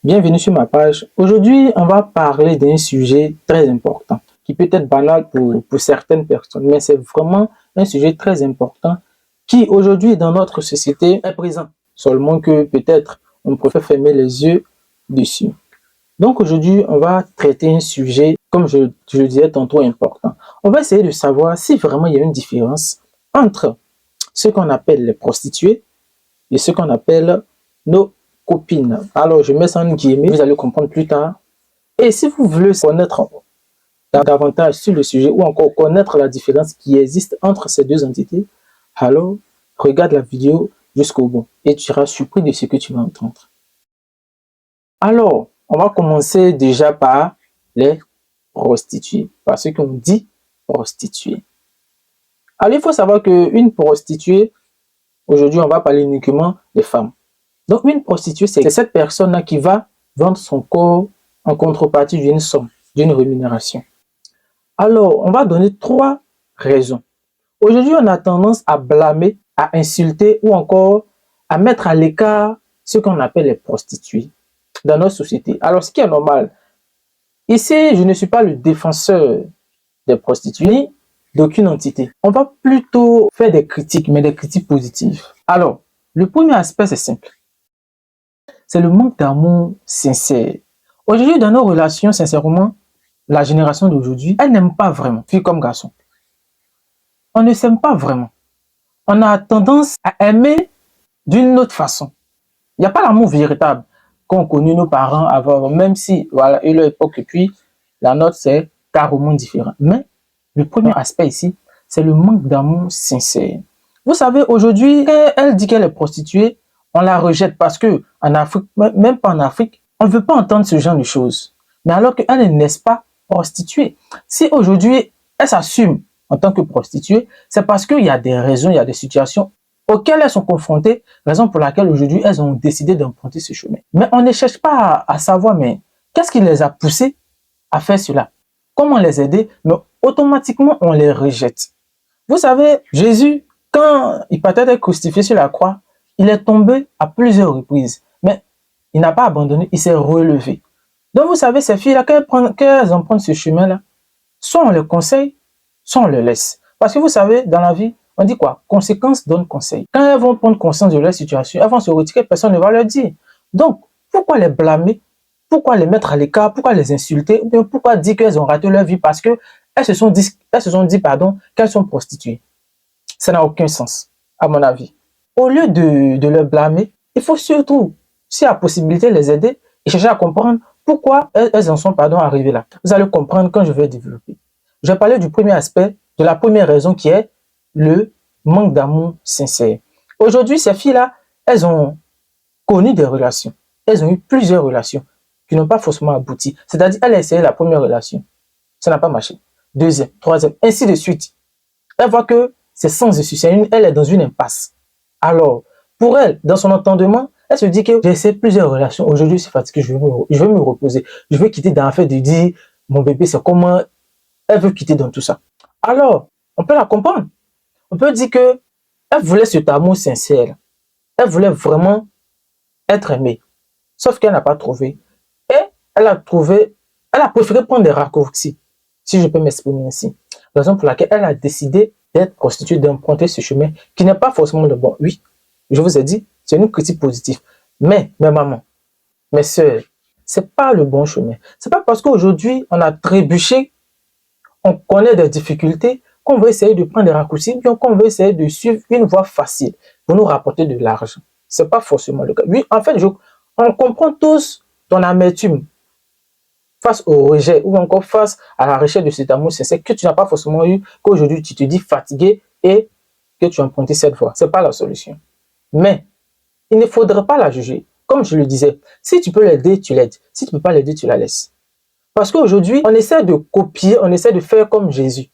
Bienvenue sur ma page. Aujourd'hui, on va parler d'un sujet très important qui peut être banal pour certaines personnes, mais c'est vraiment un sujet très important qui aujourd'hui dans notre société est présent. Seulement que peut-être on préfère fermer les yeux dessus. Donc aujourd'hui, on va traiter un sujet, comme je le disais tantôt, important. On va essayer de savoir si vraiment il y a une différence entre ce qu'on appelle les prostituées et ce qu'on appelle nos copines. Alors, je mets ça en guillemets, vous allez comprendre plus tard. Et si vous voulez connaître davantage sur le sujet ou encore connaître la différence qui existe entre ces deux entités, alors regarde la vidéo jusqu'au bout et tu seras surpris de ce que tu vas entendre. Alors, on va commencer déjà par les prostituées, par ce qu'on dit prostituée. Alors, il faut savoir qu'une prostituée, aujourd'hui, on va parler uniquement des femmes. Donc, une prostituée, c'est cette personne-là qui va vendre son corps en contrepartie d'une somme, d'une rémunération. Alors, on va donner trois raisons. Aujourd'hui, on a tendance à blâmer, à insulter ou encore à mettre à l'écart ce qu'on appelle les prostituées dans notre société. Alors, ce qui est normal, ici, je ne suis pas le défenseur des prostituées ni d'aucune entité. On va plutôt faire des critiques, mais des critiques positives. Alors, le premier aspect, c'est simple. C'est le manque d'amour sincère. Aujourd'hui, dans nos relations, sincèrement, la génération d'aujourd'hui, elle n'aime pas vraiment, fille comme garçon. On ne s'aime pas vraiment. On a tendance à aimer d'une autre façon. Il n'y a pas l'amour véritable qu'ont connu nos parents avant, même si, voilà, et leur époque, et puis la nôtre, c'est carrément différent. Mais le premier aspect ici, c'est le manque d'amour sincère. Vous savez, aujourd'hui, quand elle dit qu'elle est prostituée, on la rejette parce que en Afrique, même pas en Afrique, on ne veut pas entendre ce genre de choses. Mais alors qu'elle n'est pas prostituée. Si aujourd'hui, elle s'assume en tant que prostituée, c'est parce qu'il y a des raisons, il y a des situations auxquelles elles sont confrontées, raison pour laquelle aujourd'hui, elles ont décidé d'emprunter ce chemin. Mais on ne cherche pas à savoir, mais qu'est-ce qui les a poussées à faire cela? Comment les aider? Mais automatiquement, on les rejette. Vous savez, Jésus, quand il partait d'être crucifié sur la croix, il est tombé à plusieurs reprises. Mais il n'a pas abandonné, il s'est relevé. Donc vous savez, ces filles-là, quand elles empruntent ce chemin-là, soit on les conseille, soit on les laisse. Parce que vous savez, dans la vie, on dit quoi? Conséquence donne conseil. Quand elles vont prendre conscience de leur situation, elles vont se retirer, personne ne va leur dire. Donc, pourquoi les blâmer? Pourquoi les mettre à l'écart? Pourquoi les insulter? Ou bien pourquoi dire qu'elles ont raté leur vie? Parce que elles se sont dit qu'elles sont prostituées. Ça n'a aucun sens, à mon avis. Au lieu de les blâmer, il faut surtout, s'il y a possibilité, les aider et chercher à comprendre pourquoi elles en sont arrivées là. Vous allez comprendre quand je vais développer. Je vais parler du premier aspect, de la première raison qui est le manque d'amour sincère. Aujourd'hui, ces filles-là, elles ont connu des relations. Elles ont eu plusieurs relations qui n'ont pas forcément abouti. C'est-à-dire, elles ont essayé la première relation. Ça n'a pas marché. Deuxième, troisième, ainsi de suite. Elle voit que c'est sans issue. Elle est dans une impasse. Alors, pour elle, dans son entendement, elle se dit que j'ai essayé plusieurs relations. Aujourd'hui, c'est fatigué, je veux me reposer. Je veux quitter dans le fait de dire, mon bébé, c'est comment elle veut quitter dans tout ça. Alors, on peut la comprendre. On peut dire que elle voulait cet amour sincère. Elle voulait vraiment être aimée. Sauf qu'elle n'a pas trouvé. Et elle a préféré prendre des raccourcis, si je peux m'exprimer ainsi. Raison pour laquelle elle a décidé d'être prostituée, d'emprunter ce chemin qui n'est pas forcément le bon. Oui, je vous ai dit, c'est une critique positive. Mais, mes mamans, mes soeurs, c'est pas le bon chemin. C'est pas parce qu'aujourd'hui, on a trébuché, on connaît des difficultés, qu'on veut essayer de prendre des raccourcis, bien qu'on veut essayer de suivre une voie facile pour nous rapporter de l'argent. C'est pas forcément le cas. Oui, en fait, on comprend tous ton amertume face au rejet ou encore face à la recherche de cet amour sincère que tu n'as pas forcément eu, qu'aujourd'hui tu te dis fatigué et que tu as emprunté cette voie. Ce n'est pas la solution. Mais il ne faudrait pas la juger. Comme je le disais, si tu peux l'aider, tu l'aides. Si tu ne peux pas l'aider, tu la laisses. Parce qu'aujourd'hui, on essaie de copier, on essaie de faire comme Jésus.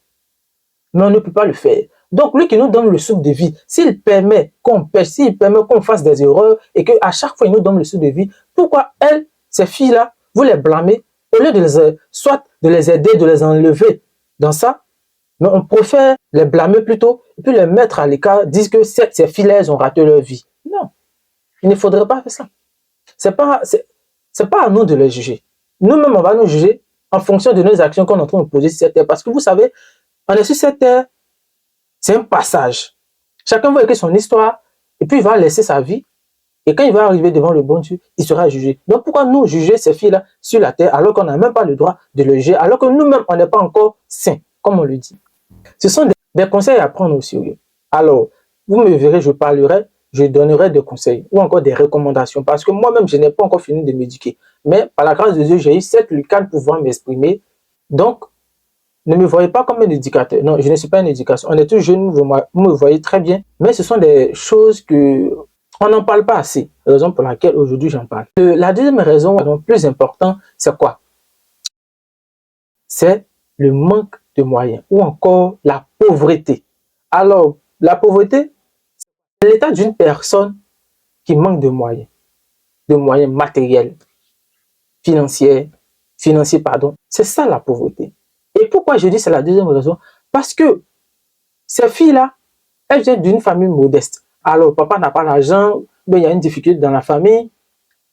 Mais on ne peut pas le faire. Donc, lui qui nous donne le souffle de vie, s'il permet qu'on pêche, s'il permet qu'on fasse des erreurs et qu'à chaque fois il nous donne le souffle de vie, pourquoi elles, ces filles-là, vous les blâmez au lieu soit de les aider, de les enlever dans ça, mais on préfère les blâmer plutôt et puis les mettre à l'écart, disent que ces filles-là, elles ont raté leur vie. Non, il ne faudrait pas faire ça. C'est c'est pas à nous de les juger. Nous-mêmes, on va nous juger en fonction de nos actions qu'on est en train de poser sur cette terre. Parce que vous savez, on est sur cette terre, c'est un passage. Chacun va écrire son histoire et puis il va laisser sa vie. Et quand il va arriver devant le bon Dieu, il sera jugé. Donc pourquoi nous juger ces filles-là sur la terre alors qu'on n'a même pas le droit de le juger, alors que nous-mêmes, on n'est pas encore saints, comme on le dit. Ce sont des conseils à prendre au sérieux. Alors, vous me verrez, je parlerai, je donnerai des conseils ou encore des recommandations parce que moi-même, je n'ai pas encore fini de m'éduquer. Mais par la grâce de Dieu, j'ai eu cette lucane pour pouvoir m'exprimer. Donc, ne me voyez pas comme un éducateur. Non, je ne suis pas un éducateur. On est tous jeunes, vous me voyez très bien. Mais ce sont des choses que on n'en parle pas assez. Raison pour laquelle aujourd'hui j'en parle. La deuxième raison, donc plus importante, c'est quoi? C'est le manque de moyens ou encore la pauvreté. Alors, la pauvreté, c'est l'état d'une personne qui manque de moyens matériels, financiers, pardon. C'est ça la pauvreté. Et pourquoi je dis c'est la deuxième raison? Parce que ces filles-là, elles viennent d'une famille modeste. Alors, papa n'a pas l'argent, il y a une difficulté dans la famille.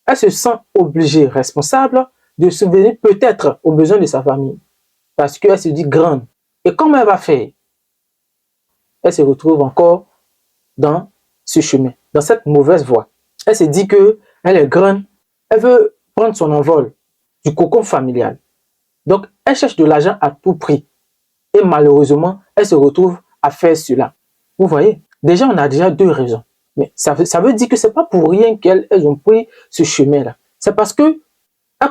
Elle se sent obligée, responsable, de subvenir peut-être aux besoins de sa famille. Parce qu'elle se dit grande. Et comment elle va faire? Elle se retrouve encore dans ce chemin, dans cette mauvaise voie. Elle se dit qu'elle est grande, elle veut prendre son envol du cocon familial. Donc, elle cherche de l'argent à tout prix. Et malheureusement, elle se retrouve à faire cela. Vous voyez? Déjà, on a déjà deux raisons. Mais ça veut dire que ce n'est pas pour rien qu'elles ont pris ce chemin-là. C'est parce qu'elles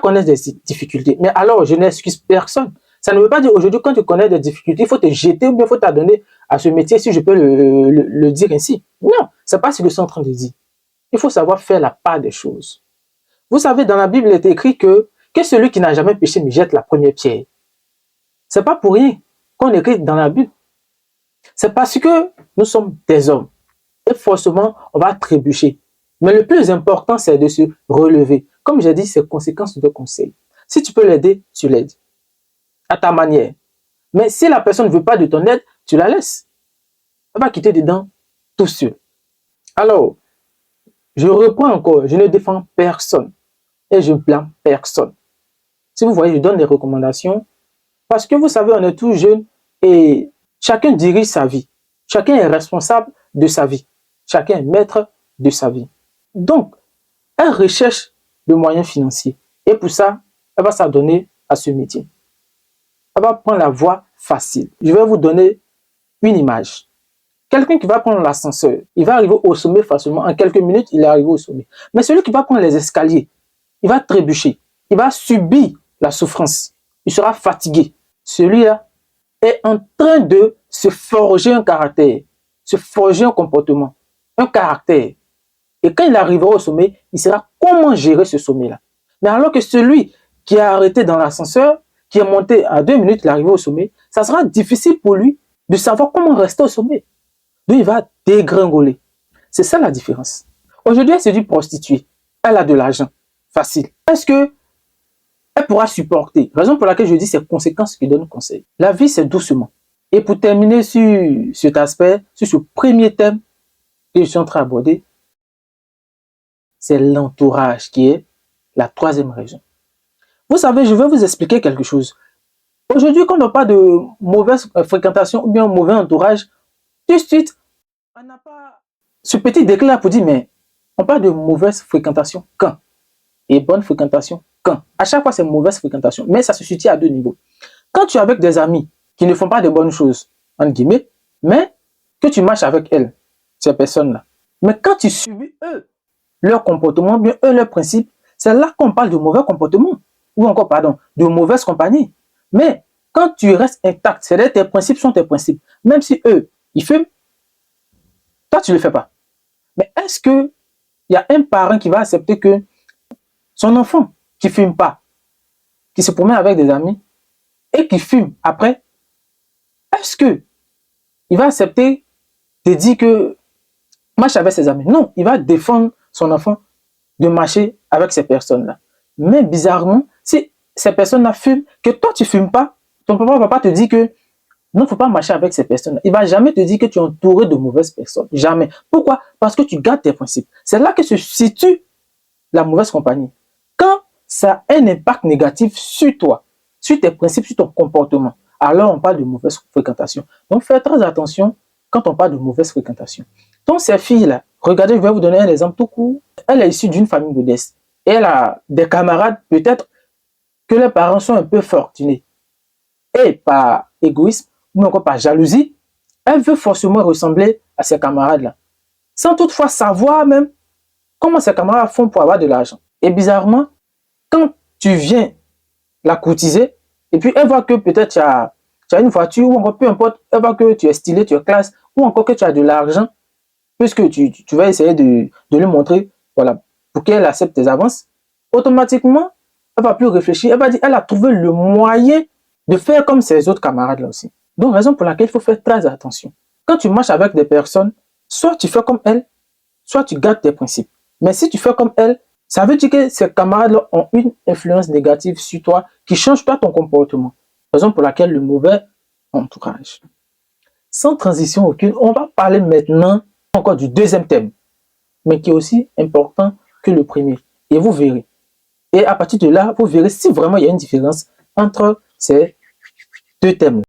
connaissent des difficultés. Mais alors, je n'excuse personne. Ça ne veut pas dire aujourd'hui, quand tu connais des difficultés, il faut te jeter ou bien il faut t'adonner à ce métier, si je peux le dire ainsi. Non, ce n'est pas ce que je suis en train de dire. Il faut savoir faire la part des choses. Vous savez, dans la Bible, il est écrit que celui qui n'a jamais péché me jette la première pierre. Ce n'est pas pour rien qu'on écrit dans la Bible. C'est parce que nous sommes des hommes. Et forcément, on va trébucher. Mais le plus important, c'est de se relever. Comme j'ai dit, c'est conséquence de conseil. Si tu peux l'aider, tu l'aides. À ta manière. Mais si la personne ne veut pas de ton aide, tu la laisses. Elle va quitter dedans tout seul. Alors, je reprends encore, je ne défends personne. Et je blâme personne. Si vous voyez, je donne des recommandations. Parce que vous savez, on est tous jeunes et chacun dirige sa vie. Chacun est responsable de sa vie. Chacun est maître de sa vie. Donc, elle recherche de moyens financiers. Et pour ça, elle va s'adonner à ce métier. Elle va prendre la voie facile. Je vais vous donner une image. Quelqu'un qui va prendre l'ascenseur, il va arriver au sommet facilement. En quelques minutes, il est arrivé au sommet. Mais celui qui va prendre les escaliers, il va trébucher. Il va subir la souffrance. Il sera fatigué. Celui-là est en train de se forger un caractère, se forger un comportement, un caractère. Et quand il arrivera au sommet, il saura comment gérer ce sommet-là. Mais alors que celui qui est arrêté dans l'ascenseur, qui est monté à 2 minutes, il est arrivé au sommet, ça sera difficile pour lui de savoir comment rester au sommet. Donc il va dégringoler. C'est ça la différence. Aujourd'hui, elle se dit prostituée. Elle a de l'argent. Facile. Est-ce que elle pourra supporter? Raison pour laquelle je dis c'est conséquences qui donnent conseil. La vie, c'est doucement. Et pour terminer sur cet aspect, sur ce premier thème que je suis en train d'aborder, c'est l'entourage qui est la troisième raison. Vous savez, je vais vous expliquer quelque chose. Aujourd'hui, quand on parle de mauvaise fréquentation ou bien mauvais entourage, tout de suite, on n'a pas ce petit déclin pour dire, mais on parle de mauvaise fréquentation quand? Et bonne fréquentation quand? À chaque fois, c'est mauvaise fréquentation, mais ça se situe à deux niveaux. Quand tu es avec des amis qui ne font pas de bonnes choses, entre guillemets, mais que tu marches avec elles, ces personnes-là. Mais quand tu subis eux, leur comportement, bien eux, leurs principes, c'est là qu'on parle de mauvais comportement, ou encore, pardon, de mauvaise compagnie. Mais quand tu restes intact, c'est-à-dire tes principes sont tes principes, même si eux, ils fument, toi, tu ne le fais pas. Mais est-ce qu'il y a un parent qui va accepter que son enfant qui ne fume pas, qui se promène avec des amis et qui fume après, est-ce qu'il va accepter de dire que marche avec ses amis? Non, il va défendre son enfant de marcher avec ces personnes-là. Mais bizarrement, si ces personnes-là fument, que toi tu ne fumes pas, ton papa va pas te dire que non, il ne faut pas marcher avec ces personnes-là. Il ne va jamais te dire que tu es entouré de mauvaises personnes. Jamais. Pourquoi? Parce que tu gardes tes principes. C'est là que se situe la mauvaise compagnie. Quand ça a un impact négatif sur toi, sur tes principes, sur ton comportement. Alors, on parle de mauvaise fréquentation. Donc, faites très attention quand on parle de mauvaise fréquentation. Donc, ces filles-là, regardez, je vais vous donner un exemple tout court. Elle est issue d'une famille modeste. Et elle a des camarades, peut-être que les parents sont un peu fortunés. Et par égoïsme, ou encore par jalousie, elle veut forcément ressembler à ses camarades-là. Sans toutefois savoir même comment ses camarades font pour avoir de l'argent. Et bizarrement, quand tu viens la courtiser, et puis elle voit que peut-être tu as une voiture, ou encore peu importe, elle voit que tu es stylé, tu es classe, ou encore que tu as de l'argent, puisque tu vas essayer de lui montrer, voilà, pour qu'elle accepte tes avances, automatiquement, elle va plus réfléchir, elle va dire, elle a trouvé le moyen de faire comme ses autres camarades là aussi. Donc, raison pour laquelle il faut faire très attention. Quand tu marches avec des personnes, soit tu fais comme elles, soit tu gardes tes principes. Mais si tu fais comme elles, ça veut dire que ces camarades-là ont une influence négative sur toi qui change pas ton comportement. Raison pour laquelle le mauvais entourage. Sans transition aucune, on va parler maintenant encore du deuxième thème, mais qui est aussi important que le premier. Et vous verrez. Et à partir de là, vous verrez si vraiment il y a une différence entre ces deux thèmes.